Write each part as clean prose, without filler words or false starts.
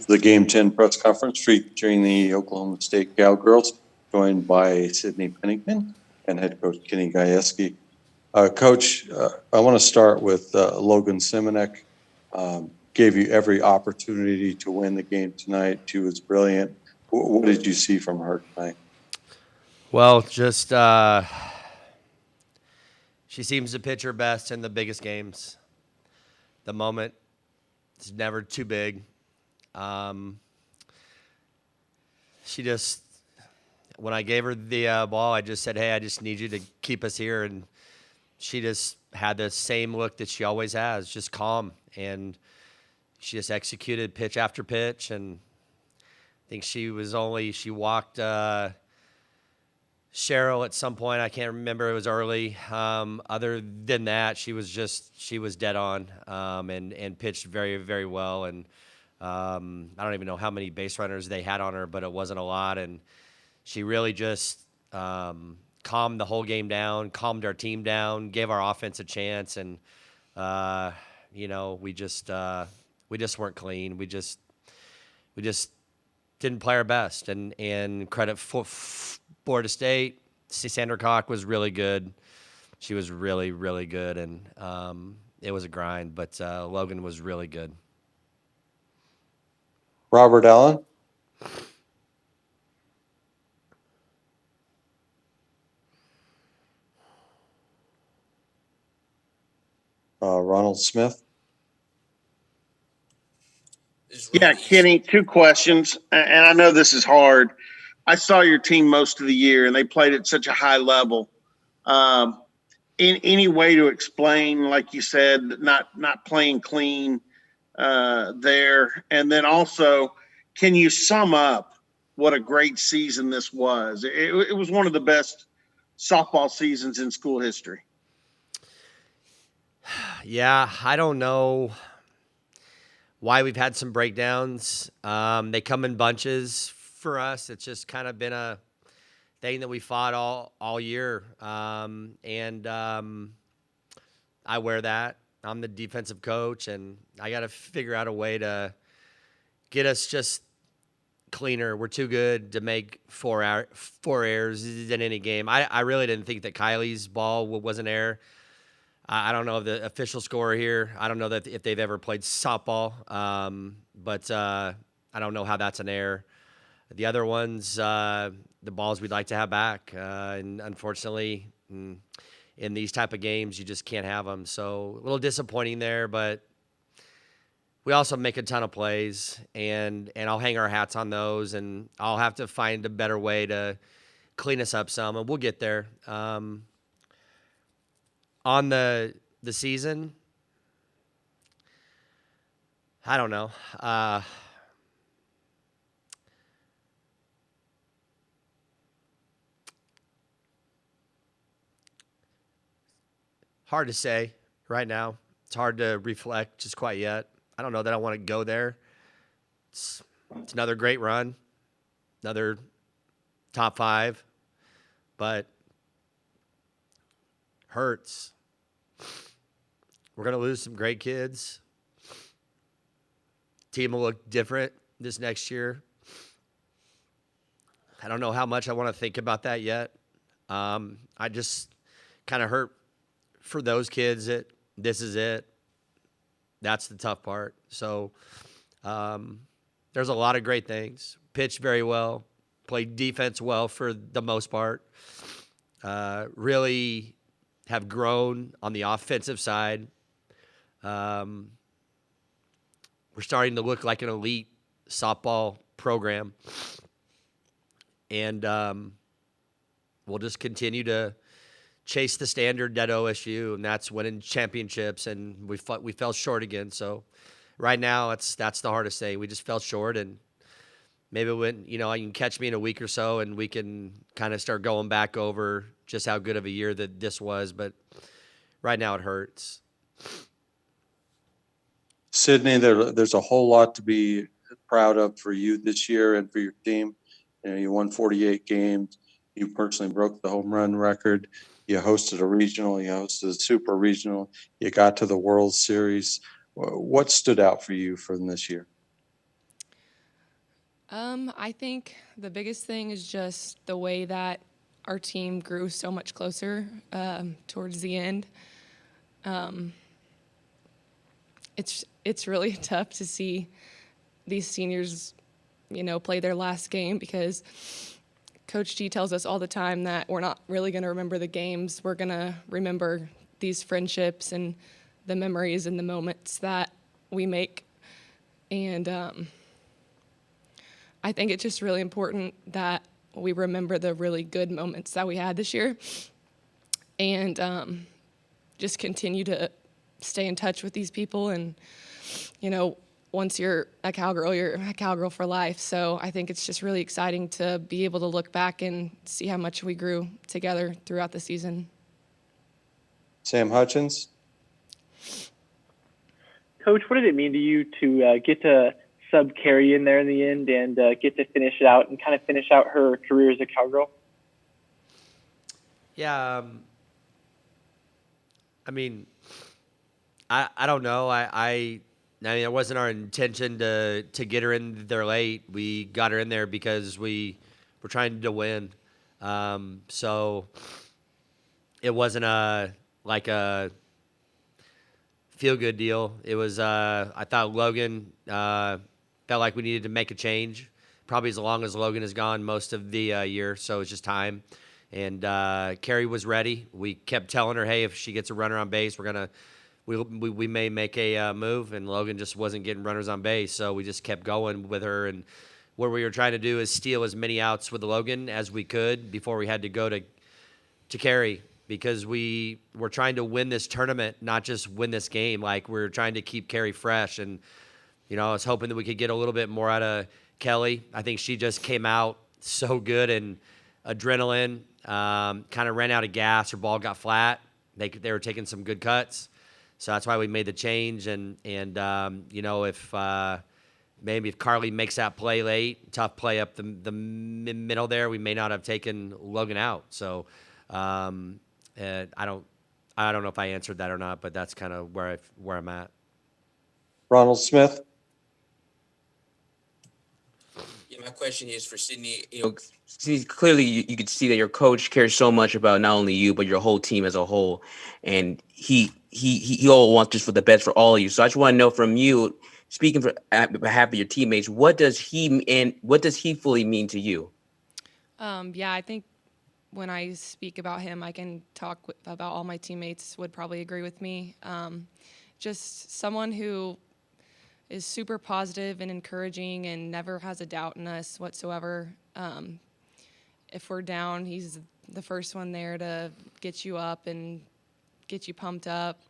the Game 10 press conference featuring the Oklahoma State Cowgirls, joined by Sidney Pennington and head coach Kenny Gajewski. Coach, I want to start with Logan Simenek. Gave you every opportunity to win the game tonight. She was brilliant. What did you see from her tonight? Well, just she seems to pitch her best in the biggest games. The moment is never too big. She just, when I gave her the ball, I just said, hey, I just need you to keep us here. And she just had the same look that she always has, just calm. And she just executed pitch after pitch. And I think she walked Cheryl at some point. I can't remember. It was early. Other than that, she was dead on and pitched very, very well. And I don't even know how many base runners they had on her, but it wasn't a lot. And she really just calmed the whole game down, calmed our team down, gave our offense a chance. And, we just weren't clean. We just didn't play our best. And credit for Florida State. Sandra Koch was really good. She was really, really good. And it was a grind, but Logan was really good. Robert Allen. Ronald Smith. Yeah, Kenny, two questions. And I know this is hard. I saw your team most of the year, and they played at such a high level. In any way to explain, like you said, not playing clean there? And then also, can you sum up what a great season this was? It was one of the best softball seasons in school history. Yeah, I don't know why we've had some breakdowns. They come in bunches for us. It's just kind of been a thing that we fought all year. And I wear that. I'm the defensive coach, and I got to figure out a way to get us just cleaner. We're too good to make four errors in any game. I really didn't think that Kylie's ball was an error. I don't know the official score here. I don't know that if they've ever played softball, but I don't know how that's an error. The other ones, the balls we'd like to have back, and unfortunately, in these type of games, you just can't have them. So a little disappointing there, but we also make a ton of plays, and I'll hang our hats on those, and I'll have to find a better way to clean us up some, and we'll get there. On the season, I don't know. Hard to say right now. It's hard to reflect just quite yet. I don't know that I want to go there. It's another great run, another top 5, but hurts. We're going to lose some great kids. Team will look different this next year. I don't know how much I want to think about that yet. I just kind of hurt for those kids that this is it. That's the tough part. So there's a lot of great things. Pitched very well. Played defense well for the most part. Really have grown on the offensive side. We're starting to look like an elite softball program. And we'll just continue to chase the standard at OSU, and that's winning championships, and we fell short again. So right now, that's the hardest thing. We just fell short, and maybe when you can catch me in a week or so, and we can kind of start going back over just how good of a year that this was. But right now, it hurts. Sidney, there's a whole lot to be proud of for you this year and for your team. You won 48 games. You personally broke the home run record. You hosted a regional. You hosted a super regional. You got to the World Series. What stood out for you from this year? I think the biggest thing is just the way that our team grew so much closer towards the end. It's really tough to see these seniors, play their last game because Coach G tells us all the time that we're not really going to remember the games. We're going to remember these friendships and the memories and the moments that we make. And I think it's just really important that we remember the really good moments that we had this year and just continue to stay in touch with these people. And, once you're a Cowgirl, you're a Cowgirl for life. So I think it's just really exciting to be able to look back and see how much we grew together throughout the season. Sam Hutchins. Coach, what did it mean to you to get to sub Carrie in there in the end and get to finish it out and kind of finish out her career as a Cowgirl? Yeah, I mean, I don't know. I mean, it wasn't our intention to get her in there late. We got her in there because we were trying to win. So it wasn't a feel-good deal. It was, I thought Logan felt like we needed to make a change, probably as long as Logan is gone most of the year, so it's just time. And Carrie was ready. We kept telling her, hey, if she gets a runner on base, we may make a move, and Logan just wasn't getting runners on base, so we just kept going with her. And what we were trying to do is steal as many outs with Logan as we could before we had to go to Carrie, because we were trying to win this tournament, not just win this game. Like, we were trying to keep Carrie fresh, and I was hoping that we could get a little bit more out of Kelly. I think she just came out so good and adrenaline, kind of ran out of gas. Her ball got flat. They were taking some good cuts. So that's why we made the change. And if maybe if Carly makes that play late, tough play up the middle there, we may not have taken Logan out. So I don't know if I answered that or not, but that's kind of where I'm at. Ronald Smith. Yeah, my question is for Sidney. Clearly you could see that your coach cares so much about not only you but your whole team as a whole, and he all wants just for the best for all of you. So I just want to know from you, speaking for behalf of your teammates, what does he fully mean to you? Yeah, I think when I speak about him, I can talk about all my teammates would probably agree with me. Just someone who is super positive and encouraging and never has a doubt in us whatsoever. If we're down, he's the first one there to get you up and get you pumped up.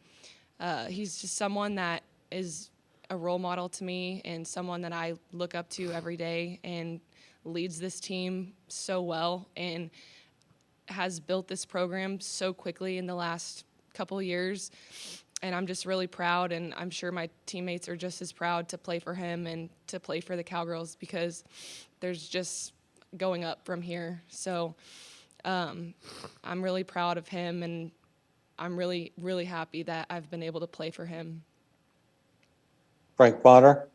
He's just someone that is a role model to me and someone that I look up to every day and leads this team so well and has built this program so quickly in the last couple years. And I'm just really proud, and I'm sure my teammates are just as proud to play for him and to play for the Cowgirls, because there's just going up from here. So I'm really proud of him, and I'm really, really happy that I've been able to play for him. Frank Bonner.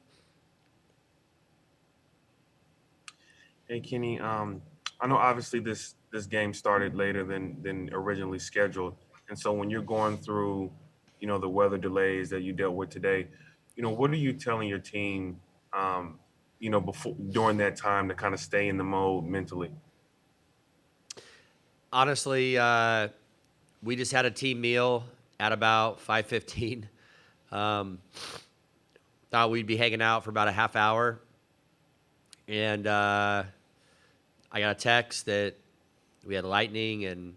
Hey, Kenny. I know obviously this game started later than originally scheduled, and so when you're going through the weather delays that you dealt with today, what are you telling your team, before during that time to kind of stay in the mode mentally? Honestly, we just had a team meal at about 5:15. Thought we'd be hanging out for about a half hour, and I got a text that we had lightning, and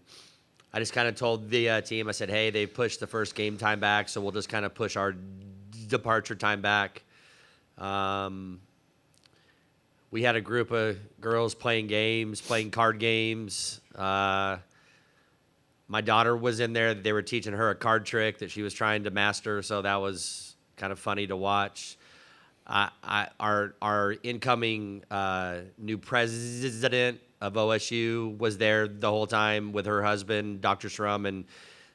I just kind of told the team, I said, hey, they pushed the first game time back, so we'll just kind of push our departure time back. We had a group of girls playing card games. My daughter was in there. They were teaching her a card trick that she was trying to master, so that was kind of funny to watch. Our incoming new president of OSU was there the whole time with her husband, Dr. Schrum and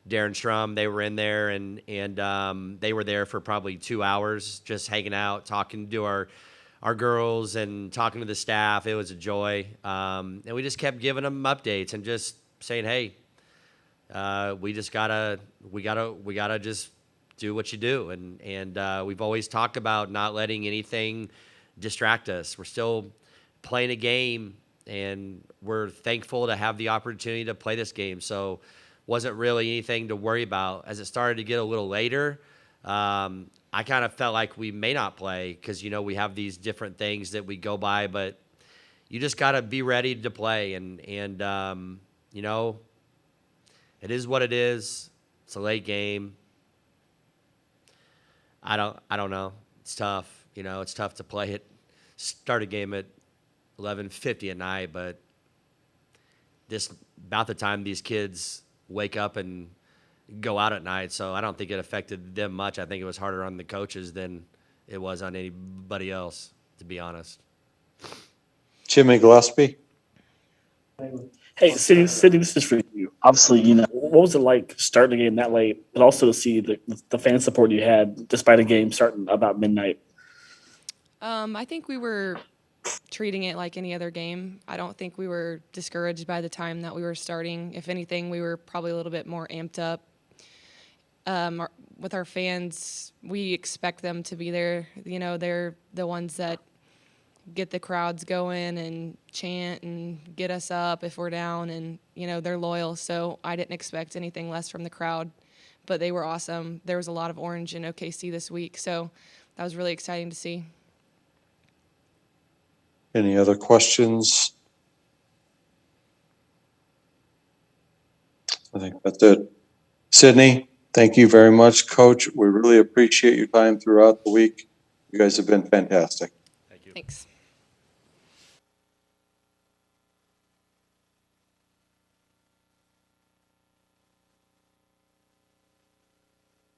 Darren Schrum. They were in there, and they were there for probably 2 hours just hanging out, talking to our our girls and talking to the staff. It was a joy. And we just kept giving them updates and just saying, hey, we gotta just do what you do. And we've always talked about not letting anything distract us. We're still playing a game, and we're thankful to have the opportunity to play this game. So wasn't really anything to worry about. As it started to get a little later, I kind of felt like we may not play because, we have these different things that we go by, but you just got to be ready to play. And it is what it is. It's a late game. I don't know. It's tough. It's tough to start a game at 11:50 at night, but this about the time these kids wake up and go out at night. So I don't think it affected them much. I think it was harder on the coaches than it was on anybody else, to be honest. Jimmy Gillespie. Hey, Sidney, this is for you. Obviously, what was it like starting the game that late, but also to see the fan support you had despite a game starting about midnight? I think we were treating it like any other game. I don't think we were discouraged by the time that we were starting. If anything, we were probably a little bit more amped up. With our fans, we expect them to be there. They're the ones that get the crowds going and chant and get us up if we're down, and they're loyal. So I didn't expect anything less from the crowd, but they were awesome. There was a lot of orange in OKC this week, so that was really exciting to see. Any other questions? I think that's it. Sidney, thank you very much, Coach. We really appreciate your time throughout the week. You guys have been fantastic. Thank you. Thanks.